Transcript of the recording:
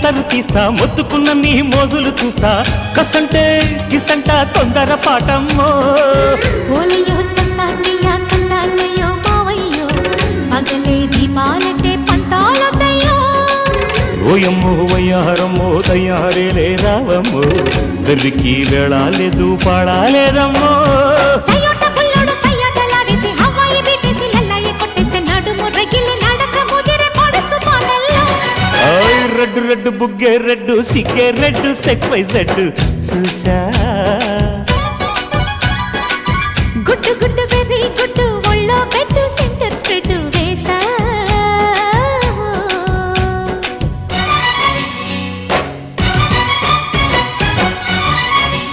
అత్తరు తీస్తా మొత్తుకున్న నీ మోజులు చూస్తా కసంటే కిసంట తొందర పాటమ్మో ఓలయ్యో తసానియా తండాలయ్యో మావయ్యో పగలే దీపాలకే పంతాలొద్దయ్యో ఓయమ్మో వయ్యారమ్మో తయారేలే రావమ్మో వెర్రికి వేళాలేదు పాడాలేదమ్మో టయోటా బుల్లోడు సయ్యాటలాడేసి హవాయి బీటేసి లల్లయ్య కొట్టేస్తే నడుము రగిలి నడక ముదిరే పడుచు పాటల్లో రెడ్డు రెడ్డు బుగ్గే రెడ్డు సిగ్గే రెడ్డు సెక్స్ వై జెడ్ చూసా